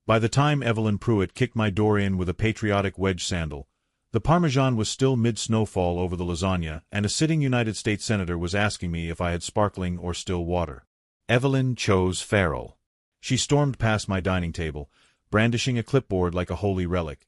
By the time Evelyn Puit kicked my door in with a patriotic wedge sandal, the Parmesan was still mid-snowfall over the lasagna, and a sitting United States Senator was asking me if I had sparkling or still water. Evelyn chose feral. She stormed past my dining table, brandishing a clipboard like a holy relic,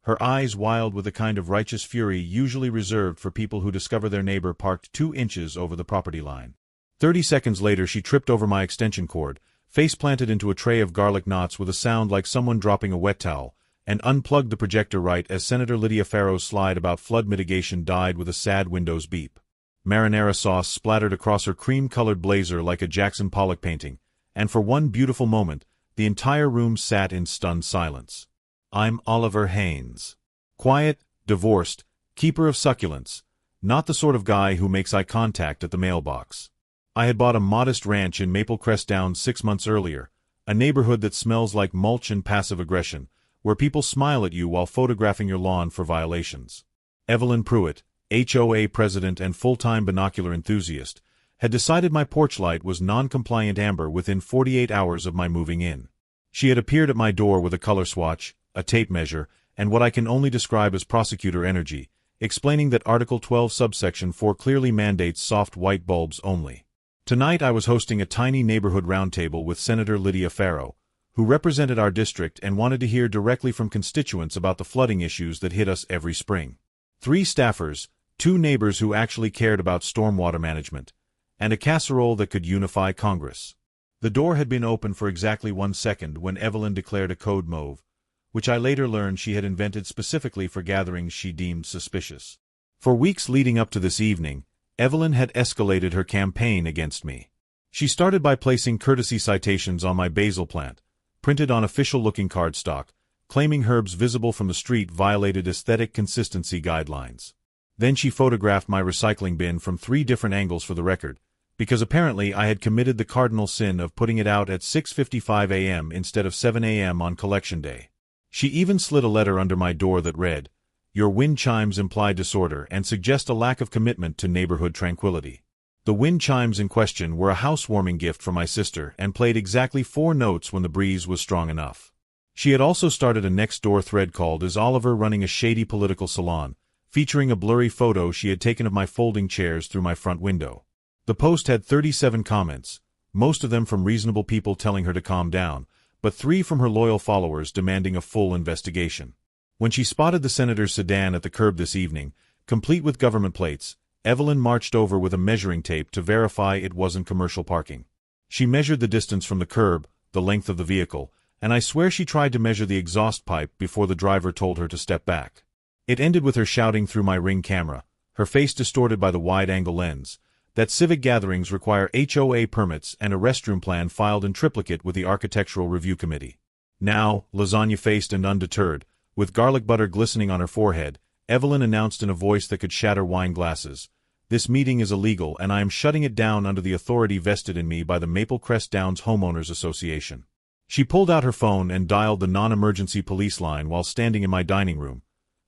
her eyes wild with the kind of righteous fury usually reserved for people who discover their neighbor parked 2 inches over the property line. 30 seconds later she tripped over my extension cord, face-planted into a tray of garlic knots with a sound like someone dropping a wet towel, and unplugged the projector right as Senator Lydia Farrow's slide about flood mitigation died with a sad Windows beep. Marinara sauce splattered across her cream-colored blazer like a Jackson Pollock painting, and for one beautiful moment, the entire room sat in stunned silence. I'm Oliver Haynes. Quiet, divorced, keeper of succulents, not the sort of guy who makes eye contact at the mailbox. I had bought a modest ranch in Crest Downs 6 months earlier, a neighborhood that smells like mulch and passive aggression, where people smile at you while photographing your lawn for violations. Evelyn Puit, HOA president and full-time binocular enthusiast, had decided my porch light was non-compliant amber within 48 hours of my moving in. She had appeared at my door with a color swatch, a tape measure, and what I can only describe as prosecutor energy, explaining that Article 12 subsection 4 clearly mandates soft white bulbs only. Tonight I was hosting a tiny neighborhood roundtable with Senator Lydia Farrow, who represented our district and wanted to hear directly from constituents about the flooding issues that hit us every spring. 3 staffers, 2 neighbors who actually cared about stormwater management, and a casserole that could unify Congress. The door had been open for exactly 1 second when Evelyn declared a code mauve, which I later learned she had invented specifically for gatherings she deemed suspicious. For weeks leading up to this evening, Evelyn had escalated her campaign against me. She started by placing courtesy citations on my basil plant, printed on official-looking cardstock, claiming herbs visible from the street violated aesthetic consistency guidelines. Then she photographed my recycling bin from 3 different angles for the record, because apparently I had committed the cardinal sin of putting it out at 6:55 a.m. instead of 7 a.m. on collection day. She even slid a letter under my door that read, "Your wind chimes imply disorder and suggest a lack of commitment to neighborhood tranquility." The wind chimes in question were a housewarming gift from my sister and played exactly 4 notes when the breeze was strong enough. She had also started a next-door thread called "Is Oliver Running a Shady Political Salon?" featuring a blurry photo she had taken of my folding chairs through my front window. The post had 37 comments, most of them from reasonable people telling her to calm down, but 3 from her loyal followers demanding a full investigation. When she spotted the senator's sedan at the curb this evening, complete with government plates, Evelyn marched over with a measuring tape to verify it wasn't commercial parking. She measured the distance from the curb, the length of the vehicle, and I swear she tried to measure the exhaust pipe before the driver told her to step back. It ended with her shouting through my Ring camera, her face distorted by the wide-angle lens, that civic gatherings require HOA permits and a restroom plan filed in triplicate with the Architectural Review Committee. Now, lasagna-faced and undeterred, with garlic butter glistening on her forehead, Evelyn announced in a voice that could shatter wine glasses, "This meeting is illegal and I am shutting it down under the authority vested in me by the Crest Downs Homeowners Association." She pulled out her phone and dialed the non-emergency police line while standing in my dining room,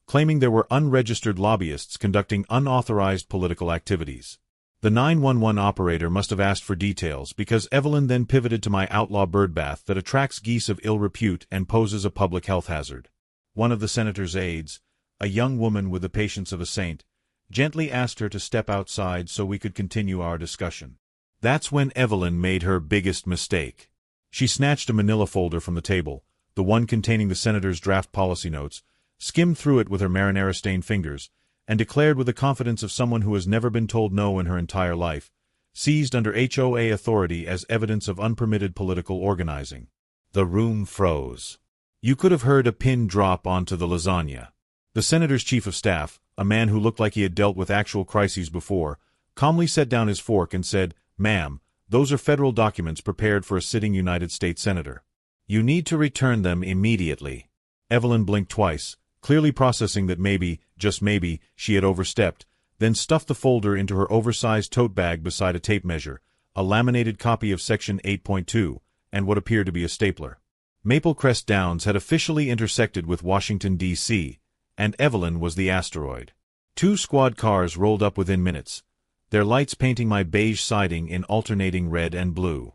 claiming there were unregistered lobbyists conducting unauthorized political activities. The 911 operator must have asked for details because Evelyn then pivoted to my outlaw birdbath that attracts geese of ill repute and poses a public health hazard. One of the senator's aides, a young woman with the patience of a saint, gently asked her to step outside so we could continue our discussion. That's when Evelyn made her biggest mistake. She snatched a manila folder from the table, the one containing the senator's draft policy notes, skimmed through it with her marinara-stained fingers, and declared with the confidence of someone who has never been told no in her entire life, seized under HOA authority as evidence of unpermitted political organizing. The room froze. You could have heard a pin drop onto the lasagna. The senator's chief of staff, a man who looked like he had dealt with actual crises before, calmly set down his fork and said, "Ma'am, those are federal documents prepared for a sitting United States senator. You need to return them immediately." Evelyn blinked twice, clearly processing that maybe, just maybe, she had overstepped, then stuffed the folder into her oversized tote bag beside a tape measure, a laminated copy of Section 8.2, and what appeared to be a stapler. Crest Downs had officially intersected with Washington, D.C., and Evelyn was the asteroid. 2 squad cars rolled up within minutes, their lights painting my beige siding in alternating red and blue.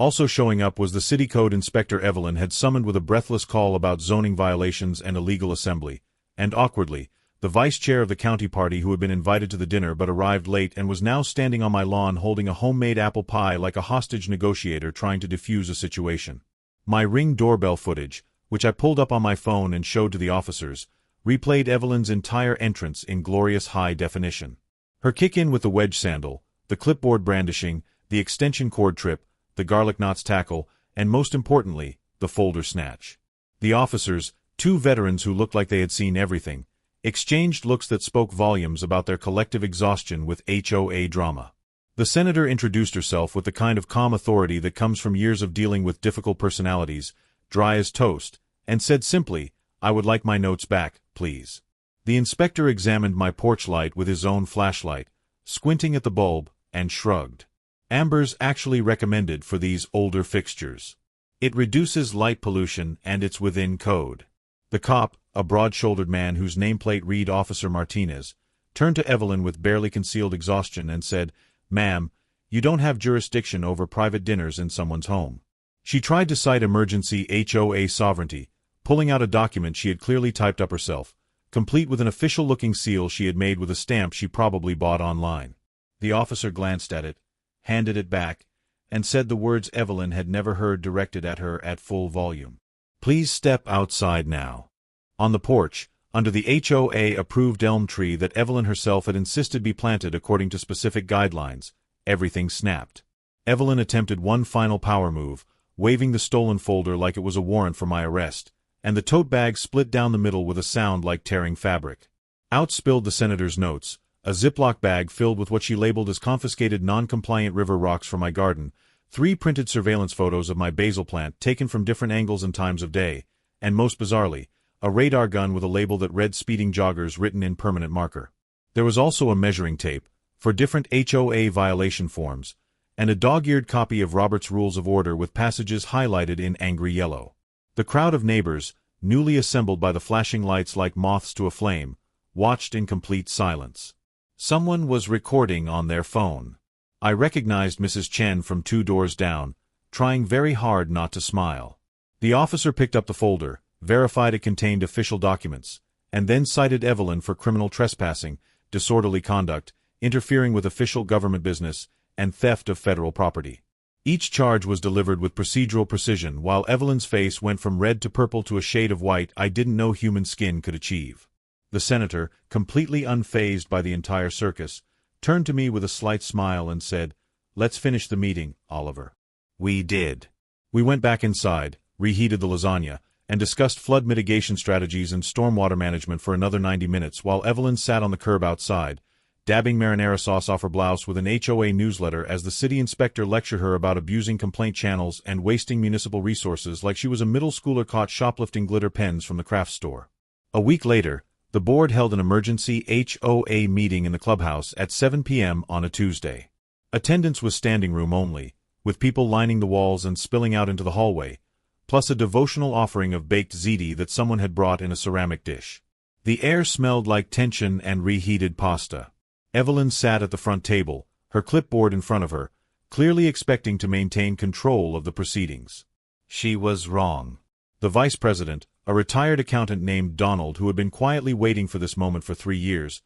Also showing up was the city code inspector Evelyn had summoned with a breathless call about zoning violations and illegal assembly, and awkwardly, the vice chair of the county party who had been invited to the dinner but arrived late and was now standing on my lawn holding a homemade apple pie like a hostage negotiator trying to defuse a situation. My Ring doorbell footage, which I pulled up on my phone and showed to the officers, replayed Evelyn's entire entrance in glorious high definition. Her kick-in with the wedge sandal, the clipboard brandishing, the extension cord trip, the garlic knots tackle, and most importantly, the folder snatch. The officers, two veterans who looked like they had seen everything, exchanged looks that spoke volumes about their collective exhaustion with HOA drama. The senator introduced herself with the kind of calm authority that comes from years of dealing with difficult personalities, dry as toast, and said simply, "I would like my notes back, please." The inspector examined my porch light with his own flashlight, squinting at the bulb, and shrugged. "Amber's actually recommended for these older fixtures. It reduces light pollution and it's within code." The cop, a broad-shouldered man whose nameplate read Officer Martinez, turned to Evelyn with barely concealed exhaustion and said, "Ma'am, you don't have jurisdiction over private dinners in someone's home." She tried to cite emergency HOA sovereignty, pulling out a document she had clearly typed up herself, complete with an official-looking seal she had made with a stamp she probably bought online. The officer glanced at it, handed it back, and said the words Evelyn had never heard directed at her at full volume. "Please step outside now." On the porch, under the HOA-approved elm tree that Evelyn herself had insisted be planted according to specific guidelines, everything snapped. Evelyn attempted one final power move, waving the stolen folder like it was a warrant for my arrest, and the tote bag split down the middle with a sound like tearing fabric. Out spilled the senator's notes, a Ziploc bag filled with what she labeled as confiscated non-compliant river rocks from my garden, 3 printed surveillance photos of my basil plant taken from different angles and times of day, and most bizarrely, a radar gun with a label that read speeding joggers written in permanent marker. There was also a measuring tape, for different HOA violation forms, and a dog-eared copy of Robert's Rules of Order with passages highlighted in angry yellow. The crowd of neighbors, newly assembled by the flashing lights like moths to a flame, watched in complete silence. Someone was recording on their phone. I recognized Mrs. Chen from 2 doors down, trying very hard not to smile. The officer picked up the folder, verified it contained official documents, and then cited Evelyn for criminal trespassing, disorderly conduct, interfering with official government business, and theft of federal property. Each charge was delivered with procedural precision while Evelyn's face went from red to purple to a shade of white I didn't know human skin could achieve. The senator, completely unfazed by the entire circus, turned to me with a slight smile and said, "Let's finish the meeting, Oliver." We did. We went back inside, reheated the lasagna, and discussed flood mitigation strategies and stormwater management for another 90 minutes while Evelyn sat on the curb outside, dabbing marinara sauce off her blouse with an HOA newsletter as the city inspector lectured her about abusing complaint channels and wasting municipal resources like she was a middle schooler caught shoplifting glitter pens from the craft store. A week later, the board held an emergency HOA meeting in the clubhouse at 7 p.m. on a Tuesday. Attendance was standing room only, with people lining the walls and spilling out into the hallway, plus a devotional offering of baked ziti that someone had brought in a ceramic dish. The air smelled like tension and reheated pasta. Evelyn sat at the front table, her clipboard in front of her, clearly expecting to maintain control of the proceedings. She was wrong. The vice president, a retired accountant named Donald who had been quietly waiting for this moment for 3 years,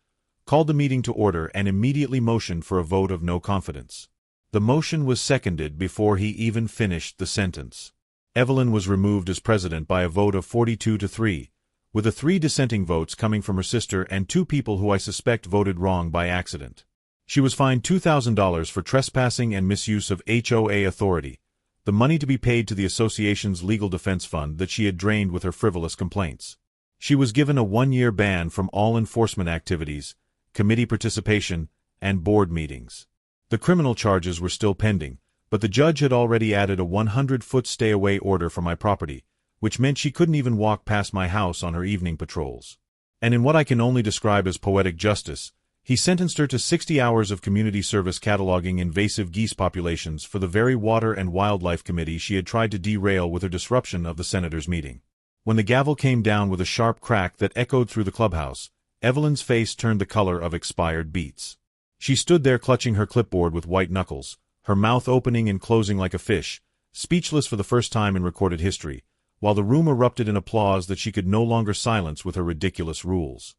called the meeting to order and immediately motioned for a vote of no confidence. The motion was seconded before he even finished the sentence. Evelyn was removed as president by a vote of 42-3, with the 3 dissenting votes coming from her sister and 2 people who I suspect voted wrong by accident. She was fined $2,000 for trespassing and misuse of HOA authority, the money to be paid to the association's legal defense fund that she had drained with her frivolous complaints. She was given a 1-year ban from all enforcement activities, committee participation, and board meetings. The criminal charges were still pending, but the judge had already added a 100-foot stay-away order for my property, which meant she couldn't even walk past my house on her evening patrols. And in what I can only describe as poetic justice, he sentenced her to 60 hours of community service cataloging invasive geese populations for the very Water and Wildlife Committee she had tried to derail with her disruption of the senator's meeting. When the gavel came down with a sharp crack that echoed through the clubhouse, Evelyn's face turned the color of expired beets. She stood there clutching her clipboard with white knuckles, her mouth opening and closing like a fish, speechless for the first time in recorded history, while the room erupted in applause that she could no longer silence with her ridiculous rules.